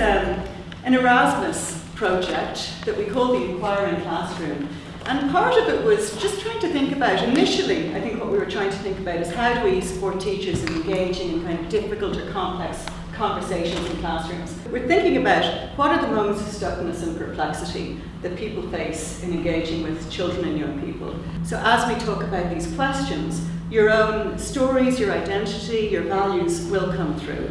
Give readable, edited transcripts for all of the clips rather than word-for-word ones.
an Erasmus project that we call the Enquiring Classroom. And part of it was just trying to think about, initially, I think what we were trying to think about is how do we support teachers in engaging in kind of difficult or complex conversations in classrooms. We're thinking about what are the moments of stuckness and perplexity that people face in engaging with children and young people. So as we talk about these questions, your own stories, your identity, your values will come through.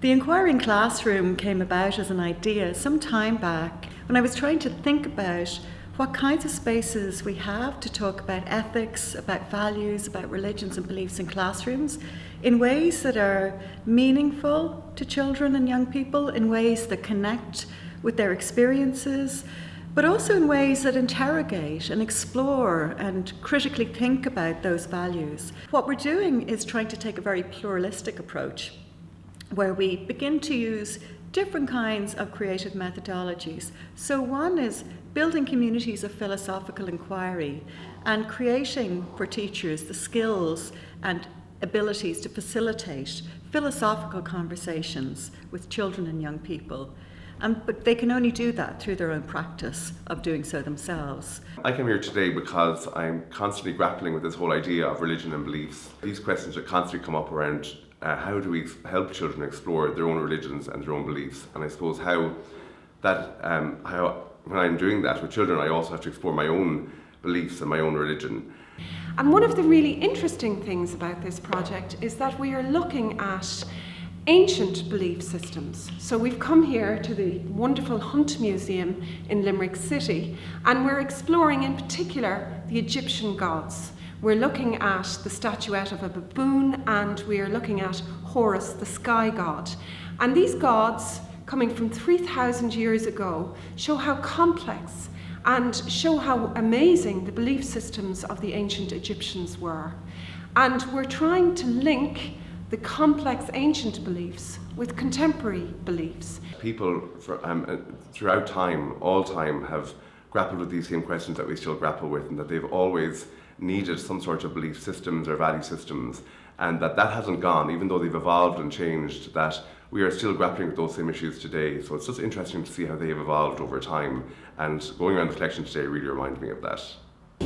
The Enquiring Classroom came about as an idea some time back when I was trying to think about what kinds of spaces we have to talk about ethics, about values, about religions and beliefs in classrooms in ways that are meaningful to children and young people, in ways that connect with their experiences, but also in ways that interrogate and explore and critically think about those values. What we're doing is trying to take a very pluralistic approach where we begin to use different kinds of creative methodologies. So one is building communities of philosophical inquiry and creating for teachers the skills and abilities to facilitate philosophical conversations with children and young people. But they can only do that through their own practice of doing so themselves. I came here today because I'm constantly grappling with this whole idea of religion and beliefs. These questions that constantly come up around how do we help children explore their own religions and their own beliefs, and I suppose how when I'm doing that with children, I also have to explore my own beliefs and my own religion. And one of the really interesting things about this project is that we are looking at ancient belief systems. So we've come here to the wonderful Hunt Museum in Limerick City, and we're exploring in particular the Egyptian gods. We're looking at the statuette of a baboon, and we are looking at Horus, the sky god. And these gods, coming from 3,000 years ago, show how complex and show how amazing the belief systems of the ancient Egyptians were. And we're trying to link the complex ancient beliefs with contemporary beliefs. People throughout time, all time, have grappled with these same questions that we still grapple with, and that they've always needed some sort of belief systems or value systems, and that hasn't gone, even though they've evolved and changed, that we are still grappling with those same issues today. So it's just interesting to see how they have evolved over time, and going around the collection today really reminded me of that.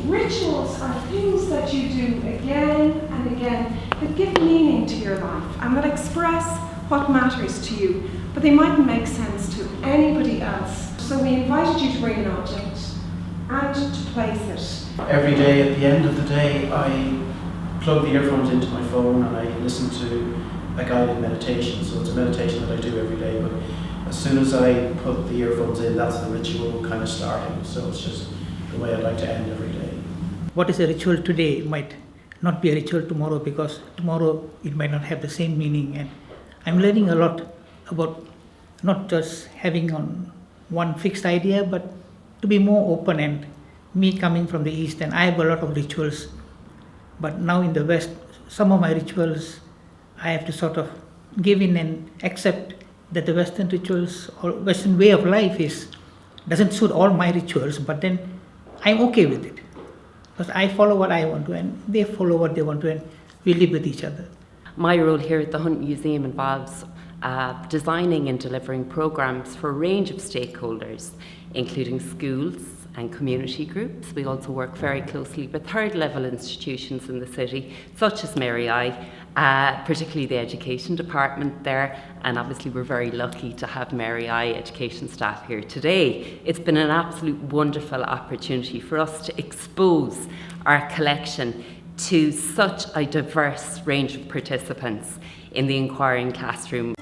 Rituals are things that you do again and again that give meaning to your life and that express what matters to you, but they mightn't make sense to anybody else. So we invited you to bring an object and to place it. Every day at the end of the day, I plug the earphones into my phone and I listen to a guided meditation. So it's a meditation that I do every day, but as soon as I put the earphones in, that's the ritual kind of starting. So it's just the way I'd like to end every day. What is a ritual today might not be a ritual tomorrow, because tomorrow it might not have the same meaning. And I'm learning a lot about not just having on one fixed idea, but to be more open. And me coming from the East, and I have a lot of rituals, but now in the West, some of my rituals I have to sort of give in and accept that the Western rituals or Western way of life doesn't suit all my rituals, but then I'm okay with it because I follow what I want to and they follow what they want to, and we live with each other. My role here at the Hunt Museum involves designing and delivering programs for a range of stakeholders, including schools and community groups. We also work very closely with third level institutions in the city, such as Mary I, particularly the education department there, and obviously we're very lucky to have Mary I education staff here today. It's been an absolute wonderful opportunity for us to expose our collection to such a diverse range of participants in the Enquiring Classroom.